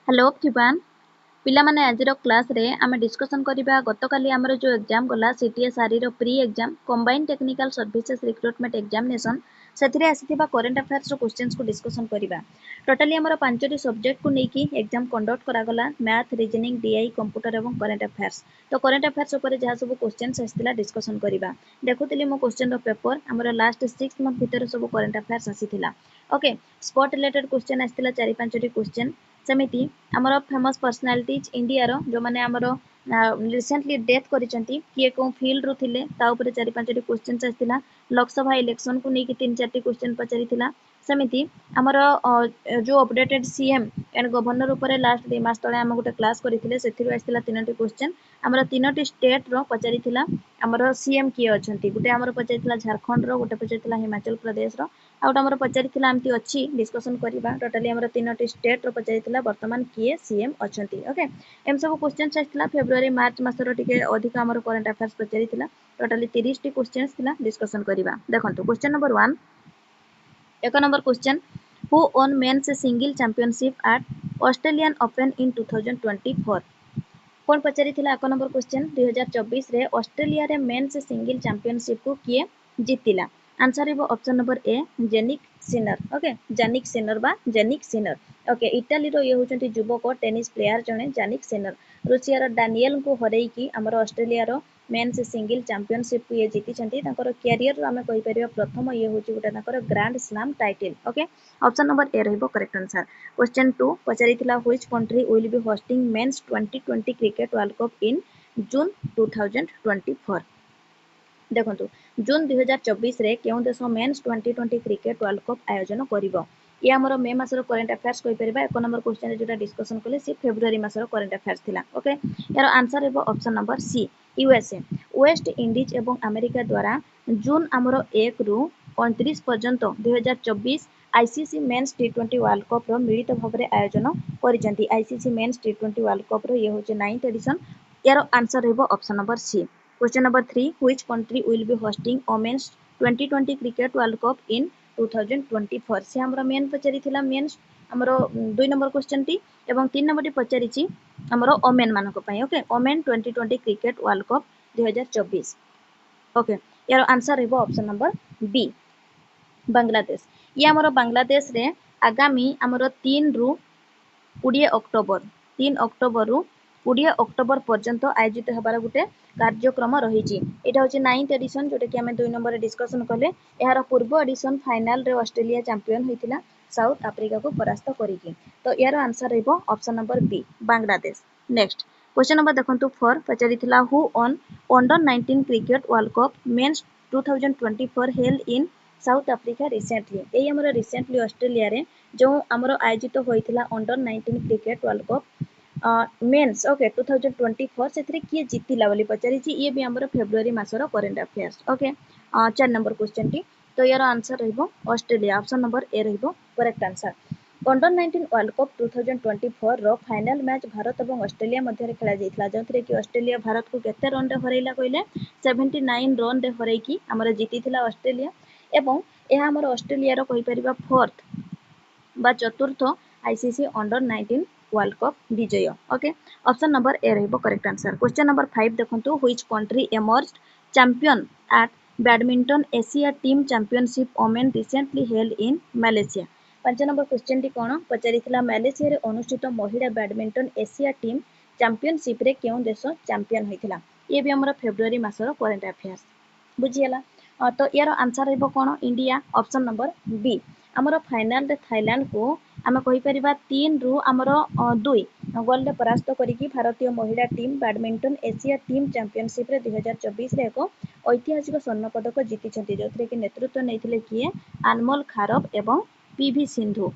Hello everyone पिला माने आजिर class रे आमे डिस्कशन करिबा गतकाली हमर जो एग्जाम गला सीटीएस आरई रो pre exam combined technical services recruitment examination सेथिरे आसीथिबा करंट अफेयर्स रो क्वेश्चंस को डिस्कशन करिबा टोटली हमर पांचटी सब्जेक्ट को नेकी एग्जाम कंडक्ट करा गला मैथ रीजनिंग डीआई कंप्यूटर एवं करंट अफेयर्स तो करंट अफेयर्स ऊपर जहा सब क्वेश्चंस आसीथिला डिस्कशन करिबा देखुतिली मो क्वेश्चन रो पेपर हमर लास्ट 6 मंथ भीतर सब करंट अफेयर्स आसीथिला ओके स्पॉट रिलेटेड क्वेश्चन आसीथिला 4-5टी क्वेश्चन सेमिति आमर फेमस पर्सनालिटीज इंडिया रो जो माने आमर रिसेंटली डेथ करिसंती किए को फील्ड रो थिले ता ऊपर 4-5टी क्वेश्चन आसीथिला लोकसभा इलेक्शन को नेकी 3-4टी क्वेश्चन पचारिथिला सेमिति आमर जो अपडेटेड सीएम एंड गवर्नर ऊपर लास्ट 2 मास तळे हम गोटे क्लास करिथिले सेथिरु आसीथिला 3टी क्वेश्चन आमर 3टी स्टेट रो पचारिथिला आमर सीएम किए अछंती गोटे आमर पचारिथिला झारखंड रो गोटे पचारिथिला हिमाचल प्रदेश रो आउट आमर पचारिथिला आमती अछि डिस्कशन करिबा टोटली आमर 3टी स्टेट रो पचारिथिला वर्तमान किए सीएम अछंती ओके एम सब क्वेश्चंस आइथिला फेब्रुआरी मार्च मासरो टिके अधिक आमर करंट अफेयर्स पचारिथिला टोटली 30 टी क्वेश्चंस थिला डिस्कशन करिबा देखंतु क्वेश्चन नंबर 1 एक number question who won men's single championship at Australian Open in 2024 कौन पचारिथिला एक नंबर क्वेश्चन 2024 रे ऑस्ट्रेलिया रे मेंस सिंगल चैंपियनशिप को किए जीतिला आंसर इबो ऑप्शन नंबर ए Jannik Sinner okay Jannik Sinner बा जेनिक सिनर ओके इटाली रो ये होचंती युवक टेनिस प्लेयर जने जेनिक सिनर रूसिया रो डानियल को हरई की हमर ऑस्ट्रेलिया रो मेंस सिंगल चैंपियनशिप को ये जीति छंती ताकर कैरियर रो हमें कहि परिबा प्रथम ये होची गोटा ताकर grand slam title okay option number A रहइबो करेक्ट आंसर क्वेश्चन 2 पचारिथिला which country will be hosting men's 2020 cricket world cup in June 2024 देखंतु जून 2024 रे केउ देश मेंस 2020 क्रिकेट वर्ल्ड कप आयोजन करिवो ये हमर मे मासर करंट अफेयर्स कहि परिबा एक नंबर क्वेश्चन जेटा डिस्कशन कले सी फेब्रुआरी मासर करंट अफेयर्स थिला ओके यार आंसर हेबो option number C USA West Indies एवं अमेरिका द्वारा जून हमर 1 रु 29 पर्यंत 2024 आईसीसी मेंस टी20 वर्ल्ड कप रो मिलित भाबरे आयोजन करिसंती आईसीसी मेंस टी20 वर्ल्ड कप रो ये होचे 9th एडिशन यार आंसर हेबो option number C question number 3 which country will be hosting women's 2020 cricket world cup इन 2024 से हमरो मेन पचारिथिला मेंस हमरो 2 नंबर क्वेश्चन टी एवं 3 नंबर टी पचारिछि हमरो ओमेन मानको पई okay women 2020 cricket world cup 2024 okay यार आंसर हेबो ऑप्शन नंबर बी बांग्लादेश ये हमरो बांग्लादेश रे आगामी हमरो 3 रु 20 अक्टोबर 3 अक्टोबर रु 20 अक्टोबर पर्यंत आयोजित हेबार गुटे कार्यक्रम रही एटा होची 9th एडिशन जोटा कि हमें 2 नंबर रे डिस्कशन कले यार पूर्व एडिशन फाइनल रे ऑस्ट्रेलिया चैंपियन होइतिला साउथ अफ्रीका को परास्त करिकि तो यार आंसर रहइबो option number B Bangladesh next question number देखंतु 4 पचारिथिला who won under 19 cricket world cup men's 2024 held in South Africa recently एई हमर रिसेंटली ऑस्ट्रेलिया रे जो हमर आयोजित होइतिला under 19 cricket world cup men's okay 2024 सेथरे किए जीतिला बोली पचारिछि ये भी हमर फेब्रुआरी मासर current affairs okay 4 number question टी तो यार आंसर रहइबो ऑस्ट्रेलिया ऑप्शन नंबर ए रहइबो correct answer under 19 world cup 2024 रो फाइनल मैच भारत एवं ऑस्ट्रेलिया मध्य खेला जाइतिला जोंथरे कि ऑस्ट्रेलिया भारत को केते रन रे हरैला कइले 79 रन रे हरै कि हमर जीतिथिला ऑस्ट्रेलिया एवं एहा हमर ऑस्ट्रेलिया रो कहि परिबा फोर्थ बा चतुर्थ आईसीसी अंडर 19 वर्ल्ड कप विजय ओके ऑप्शन नंबर ए रहइबो करेक्ट आंसर क्वेश्चन नंबर 5 देखंतु which country emerged champion at badminton Asia team championship women recently held in Malaysia 5 number question टी कोन पचारिथिला मलेशिया रे अनुष्ठित महिला बैडमिंटन एशिया टीम चैंपियनशिप रे केउ देश चैंपियन होइथिला ये भी हमर फेब्रुआरी मासर करंट अफेयर्स बुझियला तो यार आंसर रहइबो कोन इंडिया ऑप्शन नंबर बी हमर फाइनल रे थाईलैंड को आमे कहि परिबा 3 रु हमर 2 गोल रे परास्त करिकि भारतीय महिला team badminton Asia team championship रे 2024 रे एक ऐतिहासिक स्वर्ण पदक जीति छथि जोथरे कि नेतृत्व नैथिले किए अनमोल खारब एवं पीवी सिंधु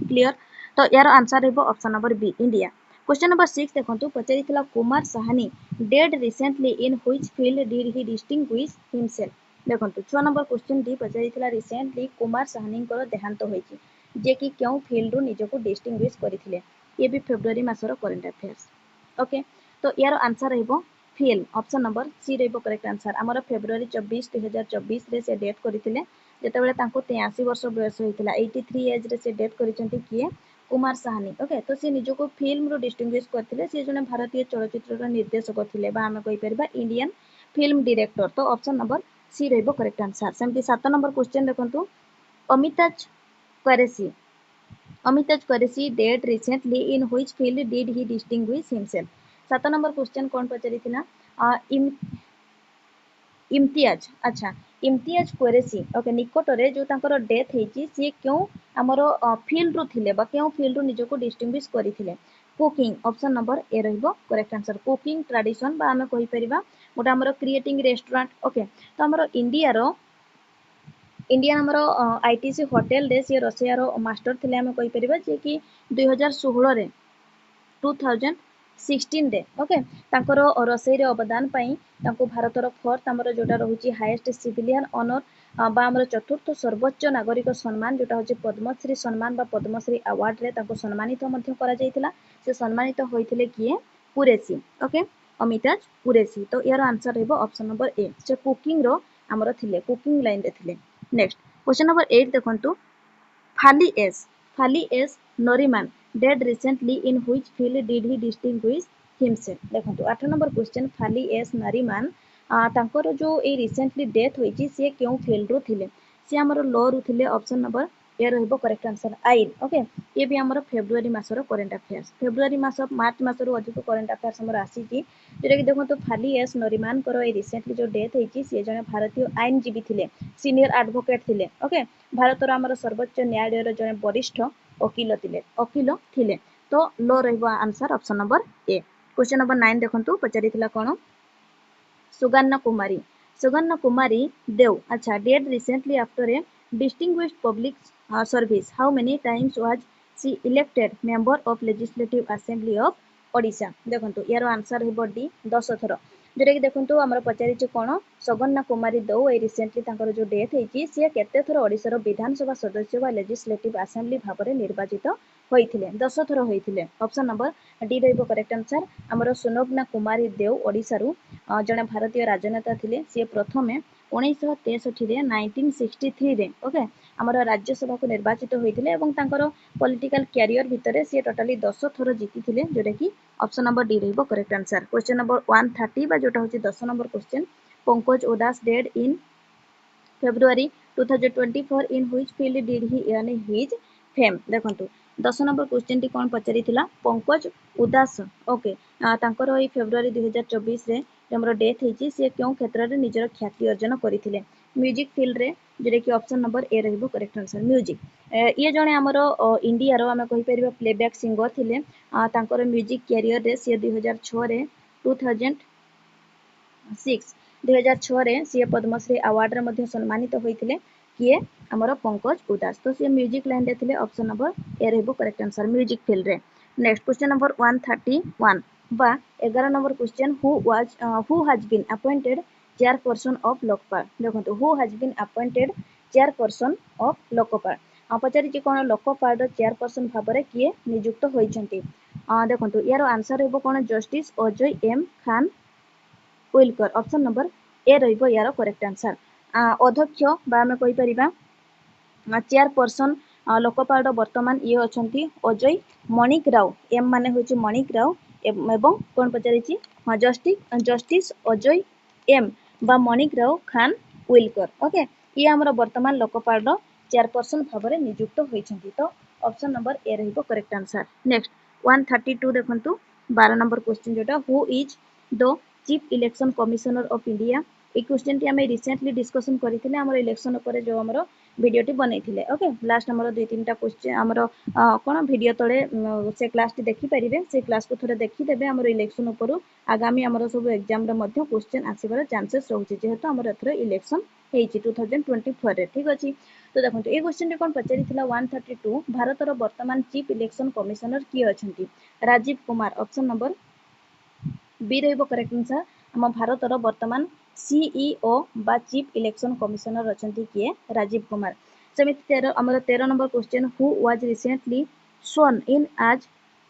क्लियर तो यार आंसर रहइबो option number B India question number 6 देखंतु पचारिथिला Kumar Sahani dead recently in which field did he distinguish himself देखंतु 6 नंबर क्वेश्चन दी पचारिथिला रिसेंटली कुमार साहनी को देहांत होईची जे कि क्यों फील्ड रु निजको डिस्टिंग्विश करिथिले ये भी फेब्रुआरी मासर करंट अफेयर्स ओके तो यार आंसर रहइबो फील्ड ऑप्शन नंबर सी रहइबो करेक्ट आंसर हमर फेब्रुआरी 24 2024 रे से डेथ करिथिले ଯେତେବେଳେ ତାଙ୍କୁ 83 ବର୍ଷ ବୟସ ହୋଇଥିଲା 83 ଏଜ୍ରେ ସେ ଡେଥ୍ କରିଛନ୍ତି କିଏ କୁମାର ସାହାନୀ ଓକେ ତ ସେ ନିଜକୁ ଫିଲ୍ମରୁ ଡିଷ୍ଟିଂଗୁଇଶ୍ କରିଥିଲେ ସେ ଜଣେ ଭାରତୀୟ ଚଳଚ୍ଚିତ୍ରର ନିର୍ଦ୍ଦେଶକ ଥିଲେ ବା ଆମେ କହିପାରିବା ଇଣ୍ଡିଆନ୍ ଫିଲ୍ମ ଡିରେକ୍ଟର ତ ଅପସନ୍ ନମ୍ବର ସି ରହିବ କରେକ୍ଟ ଆନ୍ସର ସେମିତି 7 ନମ୍ବର କ୍ୱେଶ୍ଚन ଦେଖନ୍ତୁ ଅମିତାଜ କ୍ୱାରେସି Amitaj Qureshi died recently in which field did he distinguish himself? 7 number question कौन पचारिथिला इम्तियाज अच्छा इम्तियाज क्वेरेसी ओके निकटरे जो तांकर डेथ हेची सी क्यों हमरो फील्ड रु थिले बा क्यों फील्ड रु निजको डिस्टिंग्विश करिथिले कुकिंग ऑप्शन नंबर ए रहइबो करेक्ट आंसर कुकिंग ट्रेडिशन बा हमें कहि परिबा गोटा हमरो क्रिएटिंग रेस्टोरेंट ओके तो हमरो इंडिया हमरो आईटीसी होटल रे से रसिया रो मास्टर थिले हमें कहि परिबा जे कि 2016 रे 2016 रे ओके तांकर रसई रे अवदान पाई तांको भारतर फोर्थ हमर जोटा रहुची हाईएस्ट सिविलियन ऑनर बा हमर चतुर्थ सर्वोच्च नागरिक सम्मान जोटा होची पद्मश्री सम्मान बा पद्मश्री अवार्ड रे तांको सम्मानित मध्य करा जायतिला से सम्मानित होइथिले किए कुरेशी ओके अमिताज कुरेशी तो यार आंसर रहबो ऑप्शन नंबर ए से कुकिंग रो हमर थिले कुकिंग लाइन रे थिले नेक्स्ट क्वेश्चन नंबर 8 देखंतु Fali S Nariman dead recently in which field did he distinguish himself देखंतु 8 नंबर क्वेश्चन फाली एस नरीमान तांकर जो ए रिसेंटली डेथ होईची से केउ फील्ड रो थिले से हमर लॉ रो थिले ऑप्शन नंबर ए रहइबो करेक्ट आंसर आईन ओके ये भी हमर फेब्रुआरी मासर करंट अफेयर्स फेब्रुआरी मास मार्च मासर अधिक करंट अफेयर्स हमर आसीची जेटा कि देखंतु फाली एस नरीमान करो ए रिसेंटली जो डेथ होईची से जने भारतीय आईनजीवी थिले सीनियर एडवोकेट थिले ओके भारतर हमर सर्वोच्च न्यायालय रो जने वरिष्ठ वकील थिले तो लो रहइबो answer option number A question number 9 देखंतु पचारिथिला कोन सुगन्ना कुमारी देव अच्छा dead recently after a distinguished public service how many times was she elected member of legislative assembly of Odisha देखंतु यार आंसर हेबो डी 10 थर जेटा कि देखंतु हमर पचारिछि कोन सुगन्ना कुमारी देव ए रिसेंटली तांकर जो डेथ हेची से केते थर ओडिसा रो विधानसभा सदस्य वा लेजिस्लेटिव असेंबली भाबरे निर्वाचित होइथिले 10 थर होइथिले ऑप्शन नंबर डी रहइबो करेक्ट आंसर हमर सुनग्ना कुमारी देव ओडिसा रु जने भारतीय राजनेता थिले से प्रथमे 1963 रे 1963 रे ओके हमर राज्यसभा को निर्वाचित होइथिले एवं तांकर पॉलिटिकल कैरियर भितरे से टोटली 10 थर जीतिथिले जोटा कि ऑप्शन नंबर डी रहइबो करेक्ट आंसर क्वेश्चन नंबर 130 बा जोटा होची 10 number question Pankaj Udhas dead in February 2024 in which field did he earn his fame देखंतु 10 नंबर क्वेश्चन टी कोन पचारिथिला पंकज उदास ओके तांकर ए फेब्रुआरी 2024 रे हमर डेथ हेची से क्यों क्षेत्र रे निजर ख्याति अर्जन करिथिले म्यूजिक फील्ड रे जेरे कि ऑप्शन नंबर ए रहइबो करेक्ट आंसर म्यूजिक ये जने हमर इंडिया रो हमें कहि परिबा प्लेबैक सिंगर थिले तांकर म्यूजिक कैरियर रे से 2006 रे 2006 रे सी पद्मश्री अवार्ड रे मध्ये सम्मानित होइथिले किए हमर पंकज उदास तो सी म्यूजिक लाइन रे थिले ऑप्शन नंबर ए रहइबो करेक्ट आंसर म्यूजिक फील्ड रे नेक्स्ट क्वेश्चन नंबर 131 बा 11 number question who has been appointed chairperson of Lokpal देखंतु who has been appointed chairperson of Lokpal पचारि कोन लोकपाल रो चेयरपर्सन भाबरे किए नियुक्त होइछंती देखंतु यार आंसर हेबो कोन justice Ajay M Khanwilkar option number A रहइबो यार करेक्ट आंसर अध्यक्ष बा हमें कहि परिबा चेयरपर्सन लोकपाल वर्तमान ये अछंती अजय मणिक राव एम माने होची मणिक राव एवं कोन पचारिछि जस्टिस अजय एम बा मणिक राव खान विलकर ओके ये हमर वर्तमान लोकपाल चेयरपर्सन भाबरे नियुक्त होइछंती तो ऑप्शन नंबर ए रहइबो करेक्ट आंसर नेक्स्ट 132 देखंतु 12 नंबर क्वेश्चन जोटा who is the chief election commissioner of India ए क्वेश्चन टी हमें रिसेंटली डिस्कशन करिथिले हमर इलेक्शन ऊपर जो हमर वीडियो टी बनैथिले ओके लास्ट हमर दुई तीनटा क्वेश्चन हमर कोन वीडियो तळे से क्लास टी देखि परिबे से क्लास को थोड़े देखि देबे हमर इलेक्शन ऊपर आगामी हमर सब एग्जाम रे मध्ये क्वेश्चन आसीबार चांसेस रहउची जेहेतु हमर एथरो इलेक्शन हेची 2024 रे ठीक अछि तो देखंतु ए क्वेश्चन टी कोन पचारिथिला 132 भारतर वर्तमान चीफ इलेक्शन कमिशनर की अछंती Rajiv Kumar option number B रहइबो करेक्ट आंसर हम भारतर वर्तमान सीईओ बा चीफ इलेक्शन कमिशनर अछंती किए राजीव कुमार समिति 13 number question who was recently sworn in as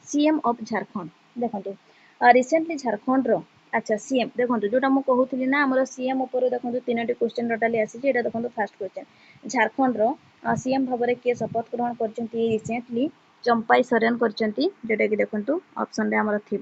CM of Jharkhand देखंतु रिसेंटली झारखंड रो अच्छा सीएम देखो जोटा मुझे कहूली ना आम सीएम उपर देखो 3टी क्वेश्चन टोटाली आसी देखो फास्ट क्वेश्चन झारखंड सीएम भाव में किए शपथ ग्रहण कर रिसेंटली चंपाई सोरेन जोटा कि देखो ऑप्शन रे थी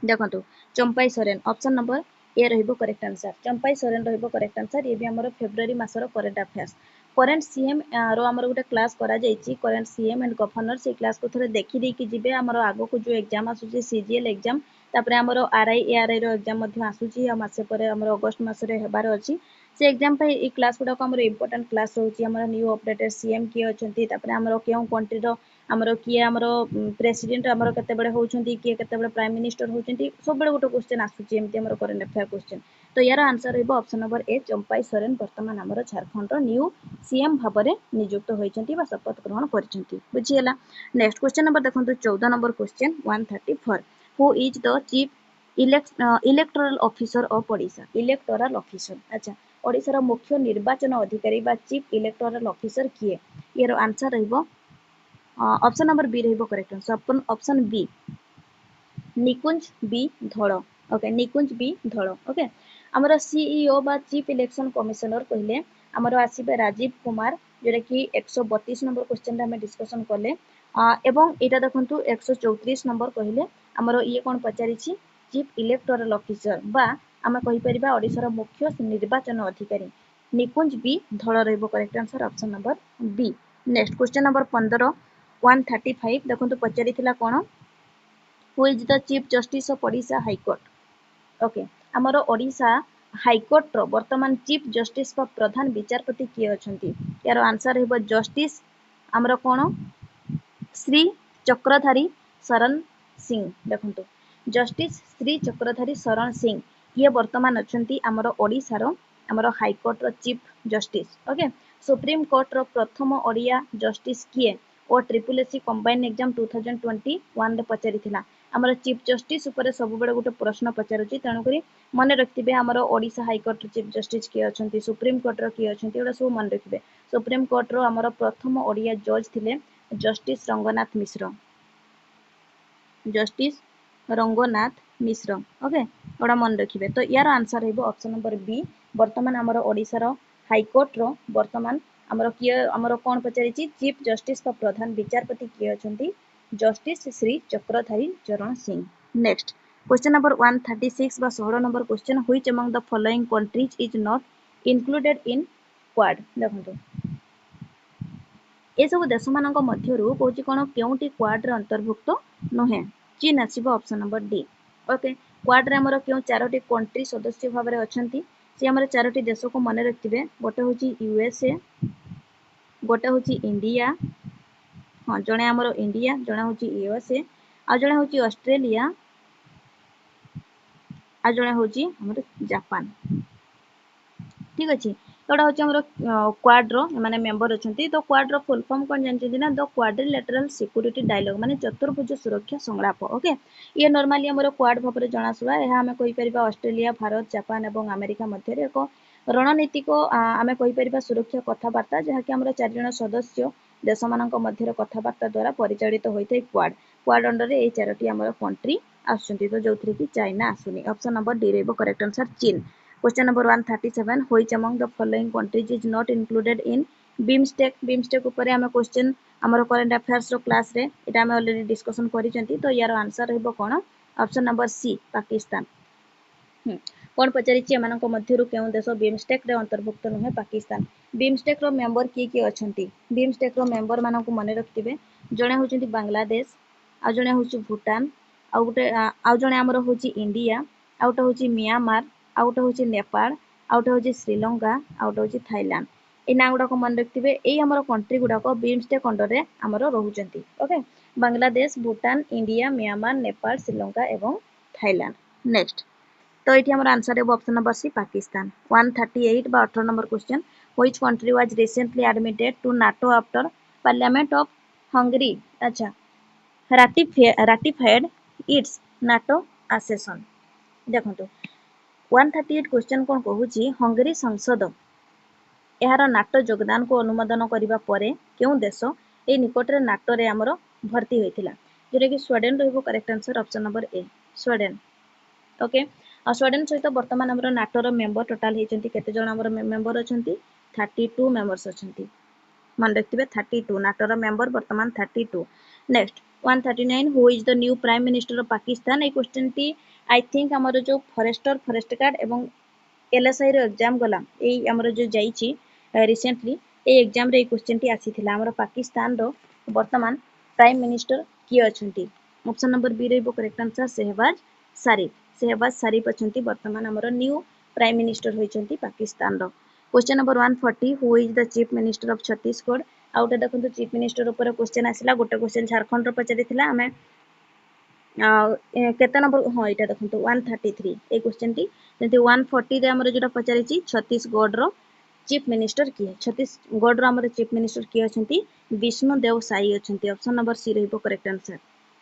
देखो चंपाई सोरेन ऑप्शन नंबर ए रहिबो करेक्ट आंसर चंपाई सोरेन रहिबो करेक्ट आंसर ये भी हमर फेब्रुआरी मासर करेंट अफेयर्स करेंट सीएम रो हमर गोटे क्लास करा जायछि करेंट सीएम एंड गवर्नर से क्लास को थोड़े देखि दे कि जिबे हमर आगो को जो एग्जाम आसुछि सीजीएल एग्जाम तापरे हमर आरआई एआरआई रो एग्जाम मध्ये आसुछि आ मासे परे हमर अगस्त मासरे हेबार अछि से एग्जाम पे ई क्लास गुडा को हमर इंपोर्टेंट क्लास रहउछि हमर न्यू अपडेटेड सीएम की अछंती तापरे हमर केउ कंट्री रो हमर किए हमर प्रेसिडेंट हमर केते बडे होउछंती किए केते बडे प्राइम मिनिस्टर होउछंती सब बडे गोटे क्वेश्चन आसुछि एमती हमर करेंट अफेयर क्वेश्चन तो यार आंसर रहइबो option number A Champai Soren वर्तमान हमर झारखंड रो न्यू सीएम भाबरे नियुक्त होइछंती बा शपथ ग्रहण करिछंती बुझियला नेक्स्ट क्वेश्चन नंबर देखंतु 14 number question 134 who is the chief electoral officer of Odisha electoral officer अच्छा ओडिशा रो मुख्य निर्वाचन अधिकारी बा चीफ इलेक्टोरल ऑफिसर किए यार आंसर रहइबो ऑप्शन नंबर बी रहिबो करेक्ट आंसर ऑप्शन बी निकुंज बी धड़ ओके निकुंज बी धड़ ओके हमर सीईओ बा चीफ इलेक्शन कमिशनर कहले हमर आसीबे राजीव कुमार जोटा कि 132 नंबर क्वेश्चन रे हम डिस्कशन करले एवं एटा देखंतु 134 नंबर कहले हमर ये कोन पचारिछि चीफ इलेक्टोरल ऑफिसर बा हम कहि परिबा ओडिसा रो मुख्य निर्वाचन अधिकारी निकुंज बी धड़ रहइबो correct answer option number B next question number 15 135 देखंतु पचारिथिला कोन who is the chief justice of Odisha high court okay हमर ओडिशा हाईकोर्ट रो वर्तमान चीफ जस्टिस बा प्रधान विचारपति किए अछंती यार आंसर हेबो जस्टिस हमर कोन श्री चक्रधारी शरण सिंह देखंतु जस्टिस श्री चक्रधारी शरण सिंह ये वर्तमान अछंती हमर ओडिसा रो हमर हाईकोर्ट रो chief justice okay supreme court रो प्रथम ओडिया जस्टिस किए O triple SC combine exam 2021 रे पचारिथिला हमर चीफ जस्टिस ऊपर सब बेले गोटे प्रश्न पचारुची तेणु करी मन रखिबे हमर ओडिशा हाईकोर्ट चीफ जस्टिस किए अछंती सुप्रीम कोर्ट रो किए अछंती एडा सब मन रखिबे सुप्रीम कोर्ट रो हमर प्रथम ओडिया जज थिले जस्टिस रंगनाथ मिश्र जस्टिस रंगनाथ मिश्र ओके ओडा मन रखिबे तो यार आंसर हेबो ऑप्शन नंबर बी वर्तमान हमर ओडिसा रो हाईकोर्ट रो वर्तमान हमर किए हमर कोन पचारिची चीफ जस्टिस का प्रधान विचारपति किए अछंती जस्टिस श्री चक्रधारी चरण सिंह नेक्स्ट क्वेश्चन नंबर 136 बा 16 number question which among the following countries is not included in quad देखंतु ए सब देश मानक मध्यरु कहूची कोन केउटी क्वाड रे अंतर्भुक्त नहे चीन आसीबो option number D okay quad रे हमर केउ चारोटी कंट्री सदस्य भाव रे अछंती से हमर चारोटी देश को मन रखिबे गोटे होची यूएसए गोटे होची इंडिया हाँ जने हमर इंडिया जने होची यूएसए आ जने होची ऑस्ट्रेलिया आ जने होची हमर जापान ठीक अछि एटा होची हमर क्वाड रो माने मेंबर अछंती तो क्वाड रो फुल फॉर्म कोन जानछंती ना द क्वाड्रिलेटरल सिक्योरिटी डायलॉग माने चतुर्भुज सुरक्षा संलाप ओके ये नॉर्मली हमर क्वाड भाबरे जणासुवा एहा हमें कहि परिबा ऑस्ट्रेलिया भारत जापान एवं अमेरिका मध्य रे एको रणनीतिक आमे कहि परिबा सुरक्षा कथावार्ता जहा कि हमर चार जण सदस्य देश मानक मध्य कथावार्ता द्वारा परिचालित होइते क्वाड क्वाड अंडर रे ए चारोटी हमर कंट्री आछंती तो जोथरे कि चाइना आसुनी ऑप्शन नंबर डी रेबो करेक्ट आंसर चीन question number 137 which among the following countries is not included in BIMSTEC ऊपर हमें क्वेश्चन हमर करंट अफेयर्स रो क्लास रे एटा हमें ऑलरेडी डिस्कशन करिसंती तो यार आंसर रहबो कोन ऑप्शन नंबर सी पाकिस्तान कोन पचारिछि एमानक मध्यरु केउ देश बीमस्टेक रे अंतर्भुक्त नहे पाकिस्तान बीमस्टेक रो मेंबर किए अछंती बीमस्टेक रो मेंबर मानक मने रखिबे जणे होचंती बांग्लादेश आ जणे होची भूटान आ गुटे आ जणे हमर होची इंडिया आ गुटे होची म्यांमार आ गुटे होची नेपाल आ गुटे होची श्रीलंका आ गुटे होची थाईलैंड ए ना गुडा को मन रखिबे एई हमर कंट्री गुडा को बीमस्टेक अंडर रे हमर रहउचंती ओके बांग्लादेश भूटान इंडिया म्यांमार नेपाल श्रीलंका एवं थाईलैंड नेक्स्ट तो ये हमर आंसर है ऑप्शन नंबर सी पाकिस्तान 138 बा 18 number question which country was recently admitted to NATO after parliament of Hungary अच्छा ratified its नाटो accession देखंतु 138 क्वेश्चन कोन कहूची हंगरी संसद एहार नाटो योगदान को अनुमोदन करिबा परे केउ देश ए निकट रे नाटो रे हमर भर्ती होइथिला जेरे कि स्वीडन रहइबो correct answer option number A Sweden okay Sweden सहित बर्तमान आमर नाटोर मेंबर टोटाल होती केते जण आमर मेंबर अछंती 32 मेंबर्स अछंती मन रखिबे 32 नाटोर मेंबर बर्तमान 32 next 139 who is the new prime minister of Pakistan ए क्वेश्चन टी आई थिंक आमर जो फॉरेस्ट गार्ड एवं एलएसआई रो एग्जाम गला ए आमर जो जाईची रिसेंटली ए एग्जाम रे क्वेश्चन टी आसीथिला आमर पाकिस्तान रो वर्तमान प्राइम मिनिस्टर किए अछंती ऑप्शन नंबर बी रहइबो करेक्ट आंसर शहबाज शरीफ अछंती वर्तमान आमर न्यू प्राइम मिनिस्टर होइछंती पाकिस्तान रो question number 140 who is the chief minister of Chhattisgarh out देखंतु चीफ मिनिस्टर ऊपर क्वेश्चन आसिला गोटे क्वेश्चन झारखंड रो पचारिथिला हमें केते नंबर हाँ यहाँ देखो 133 ए क्वेश्चन टी जमी 140 रे जो पचारि छत्तीसगढ़ रो चीफ मिनिस्टर किए छत्तीसगढ़ रो चीफ मिनिस्टर किए अछंती विष्णुदेव साई अछंती ऑप्शन नंबर सी रहइबो करेक्ट आंसर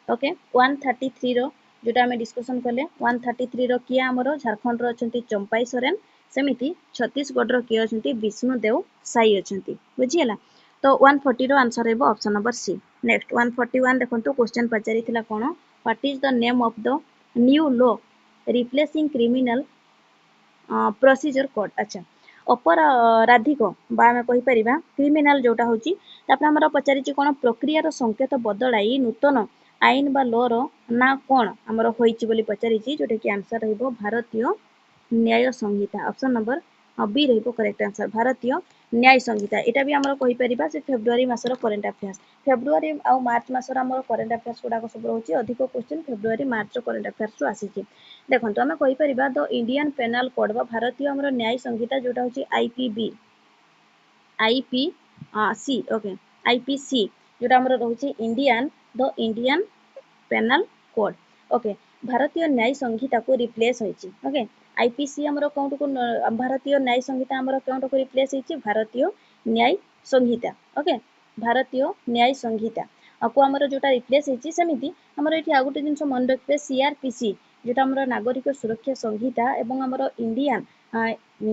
ओके 133 रो जोटा हमें डिस्कशन कले 133 रो किए हमरो झारखंड रो अछंती चंपाई सोरेन सेमिति छत्तीसगढ़ रो किए अछंती विष्णुदेव साई अछंती बुझियला तो 140 रो आंसर रहइबो ऑप्शन नंबर सी नेक्स्ट 141 देखंतु क्वेश्चन पचारिथिला कोन what is the name of the new law replacing criminal procedure code अच्छा अपराधिक बा आम कहीपर क्रिमिनाल जोटा हूँ आमर पचारि कौन प्रक्रियार संकेत बदलाई नूतन आईन बा लॉ रो ना कौन आमर होइछि पचारि जोटा कि आंसर रहिबो भारतीय न्याय संहिता ऑप्शन नंबर बी रहिबो करेक्ट आंसर भारतीय न्याय संहिता एटा भी आमर कहीपर से फेब्रुआरी मासर करेन्ट अफेयर्स फेब्रुआरी आ मार्च मासर आमर करेन्ट अफेयर्स गुड़ाक सब रोचे अधिक क्वेश्चन फेब्रुआरी मार्च करेन्ट अफेयर्स आसी देखो आम कहीपर द इंडियन पेनाल कोड बा भारतीय आमर न्याय संहिता जोटा हूँ आईपीबी आईपीसी ओके आईपीसी जोटा आमर रोचे इंडियन पेनाल कोड ओके भारतीय न्याय संहिता को रिप्लेस होइछि ओके आईपीसी आमर कौन को भारतीय न्याय संहिता आमर कौन को रिप्लेस होइछि भारतीय न्याय संहिता ओके भारतीय न्याय संहिता आपको आमर जोटा रिप्लेस होइछि सेमिति आमर एठी आ गोटे जिंस मन रखबे सीआरपीसी जोटा आमर नागरिक सुरक्षा संहिता एवं आमर इंडियन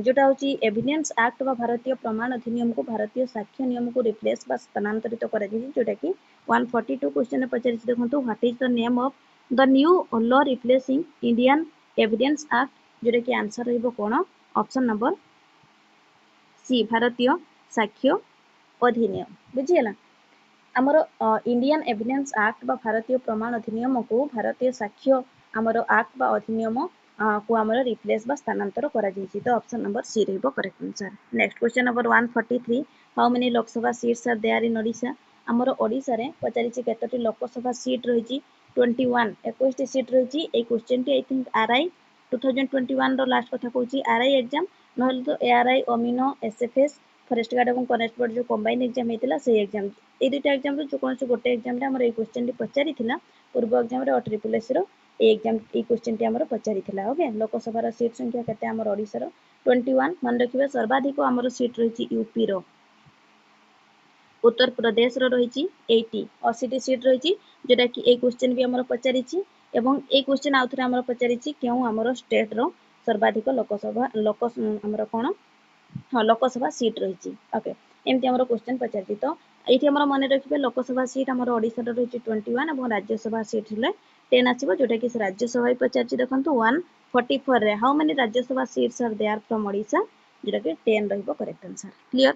जोटा हूँ एविडेंस एक्ट बा भारतीय प्रमाण अधिनियम को भारतीय साक्ष्य नियम को रिप्लेस बा स्थानांतरित कर जोटा कि 142 क्वेश्चन पचारि देखो what is the name of the new law replacing Indian evidence act जोटा कि आंसर रहिबो कोन ऑप्शन नंबर सी भारतीय साक्ष्य अधिनियम बुझियला आमर इंडियन एविडेंस एक्ट बा भारतीय प्रमाण अधिनियम को भारतीय साक्ष्य आमर एक्ट बा अधिनियम को आमर रिप्लेस बा स्थानांतर करा जायछि तो ऑप्शन नंबर सी रहइबो correct answer next question number 143 how many Lok Sabha seats are there in Odisha आमर ओडिशा रे पचारिछि केतोटी लोकसभा सीट रहिछि 21 21 सीट रहिछि ए क्वेश्चन टी आई थिंक आरआई 2021 रो लास्ट कथा कहूछि आरआई एग्जाम नहले तो एआरआई अमीनो एसएफएस फॉरेस्ट गार्ड एवं कनेस्टेबल जो कंबाइन एग्जाम हेतिला से एग्जाम ए दुटा एग्जाम जो कौन से गोटे एग्जाम रे हमर ए क्वेश्चन टी पचारि थिला पूर्व एग्जाम रे ट्रिपल एस रो ए एग्जाम ए क्वेश्चन टी हमर पचारि थिला ओके लोकसभा रो सीट संख्या केते हमर ओडिसा रो 21 मन रखिबे सर्वाधिक हमर सीट रहिछि यूपी रो उत्तर प्रदेश रो रहिछि 80 टी सीट रहिछि जेटा कि ए क्वेश्चन भी हमर पचारिछि एवं ए क्वेश्चन आउथरे हमर पचारिछि केउ हमर स्टेट रो सर्वाधिक लोकसभा हमर कोन हाँ लोकसभा सीट रही ओके एमती आम क्वेश्चन पचारि तो ये मन रखिए लोकसभा सीट आम ओडिशा रही 21 और राज्यसभा सीट है 10 आसो जोटा कि राज्यसभा पचारि देखो 144 रे how many Rajya Sabha seats are there from Odisha जोटा कि 10 रहिबो correct answer clear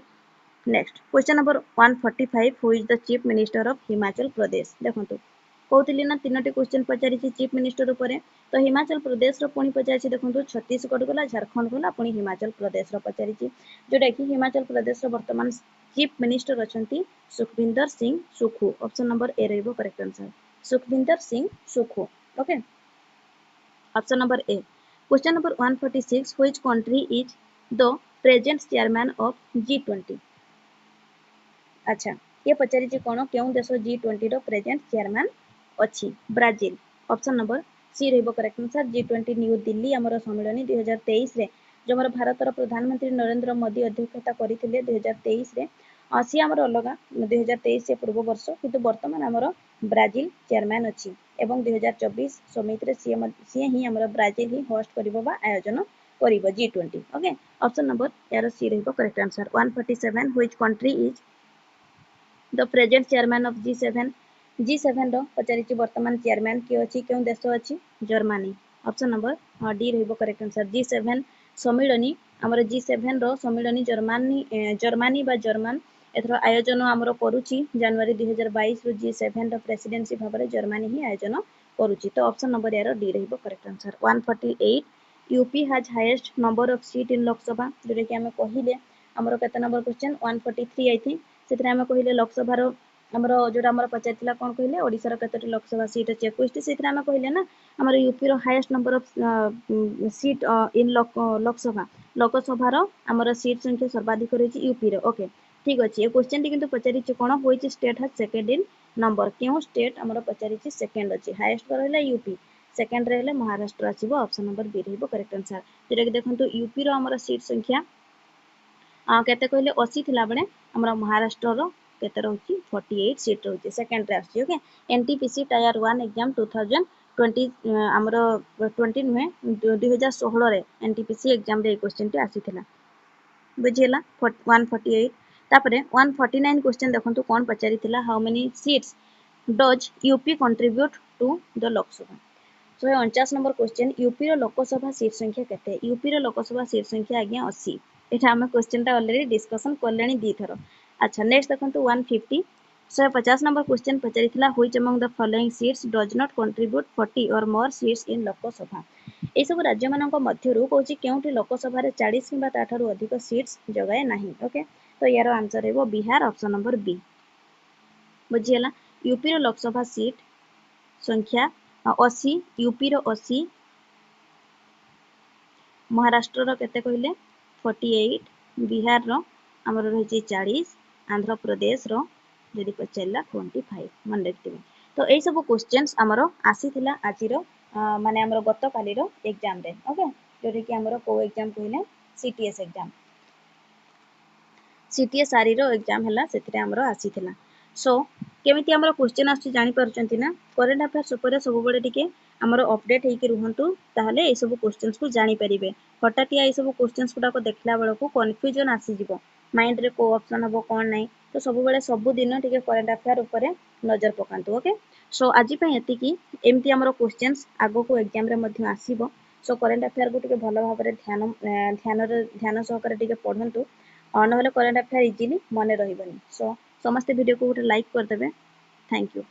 next question number 145 who is the chief minister of Himachal Pradesh देखो कहती ना 3टी क्वेश्चन पचारि चीफ मिनिस्टर उपर तो हिमाचल प्रदेश पुणी पचारि देखो छत्तीसगढ़ गला झारखंड गला पुणी हिमाचल प्रदेश पचारि जोटा कि हिमाचल प्रदेश वर्तमान चीफ मिनिस्टर अछंती Sukhvinder Singh Sukhu option number A रहइबो correct answer Sukhvinder Singh Sukhu okay option number A question number 146 which country is the present chairman of G20 अच्छा ये पचारि कौन क्यों देश G20 रो प्रेजेंट चेयरमैन अच्छी ब्राजिल ऑप्शन नंबर सी रहइबो correct answer G20 New Delhi हमर सम्मेलन 2023 रे जो हमारे भारत प्रधानमंत्री नरेंद्र मोदी अध्यक्षता करथिले 2023 रे सी हमर अलगा 2023 से पूर्व वर्ष किंतु वर्तमान हमर ब्राजिल चेयरमैन अच्छी एवं 2024 समिति रे सी ही हमर ब्राजिल ही होस्ट करिवो बा आयोजन करिवो G20 ओके ऑप्शन नंबर यार सी रहइबो correct answer 147 which country is the present chairman of G7 G7 रो पचारिछि वर्तमान चेयरमैन किए अछि केउ देश अछि जर्मनी ऑप्शन नंबर डी रहइबो करेक्ट आंसर G7 सम्मिलनी हमर G7 रो सम्मिलनी जर्मनी बा जर्मन एथरो आयोजन हमरो करूछि जनवरी 2022 रो G7 रो प्रेसिडेंसी भाबरे जर्मनी ही आयोजन करूछि तो ऑप्शन नंबर यार डी रहइबो correct answer 148 UP has highest number of seat in Lok Sabha जोरे कि हमें कहिले हमरो केते नंबर क्वेश्चन 143 आई थिंक सेतरे हमें कहिले लोकसभा रो हमरो जोरा हमर पचारथिला कोन कहिले ओडिसा रो केतोटी लोकसभा सीट अछि 21 सेतरे हमें कहिले ना हमर यूपी रो highest number of seat in Lok Sabha रो हमर सीट संख्या सर्वाधिक रहिछि यूपी रो ओके ठीक अछि ए क्वेश्चन टी किंतु पचारिछि कोन होइछि state has second in number केउ स्टेट हमर पचारिछि सेकंड अछि हाईएस्ट रहला यूपी सेकंड रहले महाराष्ट्र आसीबो ऑप्शन नंबर बी रहइबो करेक्ट आंसर जेटा कि देखंतु यूपी रो हमर सीट संख्या केते कहले 80 थिला बडे हमर महाराष्ट्र रो केते रहउछि 48 सीट रहउछि सेकंड रे आछि ओके एनटीपीसी टायर 1 एग्जाम 2020 हमर 20 नुहे 2016 रे एनटीपीसी एग्जाम रे क्वेश्चन टी आसीथिला बुझियला 148 तापरे 149 क्वेश्चन देखंतु कोन पचारिथिला how many seats does UP contribute to the Lok Sabha 149 number question UP रो लोकसभा सीट संख्या केते यूपी रो लोकसभा सीट संख्या आज्ञा 80 एटा हम क्वेश्चन टा ऑलरेडी डिस्कशन करलेनी दी थरो अच्छा नेक्स्ट देखंतु 150 150 नंबर क्वेश्चन पचारिथिला which among the following seats does not contribute 40 or more seats in Lok Sabha ए सब राज्य मानक मध्यरु कहूची केउटी लोकसभा रे 40 किबा ताठारु अधिक सीट्स जगाए नाही ओके तो यार आंसर हेबो बिहार ऑप्शन नंबर बी बुझियला यूपी रो लोकसभा सीट संख्या 80 यूपी रो 80 महाराष्ट्र रो केते कहिले 48 बिहार रो हमर रहिछि 40 आंध्र प्रदेश रो जदि पचैला 25 मन रखिथिबे तो एई सब क्वेश्चंस हमरो आसीथिला आजिरो माने हमरो गत काली रो एग्जाम रे ओके जोरि कि हमरो को एग्जाम कहिले सीटीएस आरी रो एग्जाम हला सेतिरे हमरो आसीथिला सो केमिति हमरो क्वेश्चन आछि जानि परचंती ना करंट अफेयर्स ऊपर सब बळे टिके हमरो अपडेट हेकि रुहंतु ताहले ए सब क्वेश्चंस को जानि परिबे हटाटिया ए सब क्वेश्चंस गुडा को देखला बेଳ को कंफ्यूजन आसी जिवो माइंड रे को ऑप्शन हबो कोन नै तो सब बळे सब दिन टिके करंट अफेयर ऊपर नजर पकांतु ओके सो आजि पय एति की एमति हमरो क्वेश्चंस आगो को एग्जाम रे मध्ये आसीबो सो करंट अफेयर को टिके भलो भाबरे ध्यान सहकारे टिके पढंतु नहले करंट अफेयर इजीली मने रहिबनी सो समस्त वीडियो को गोटे लाइक कर देबे थैंक यू।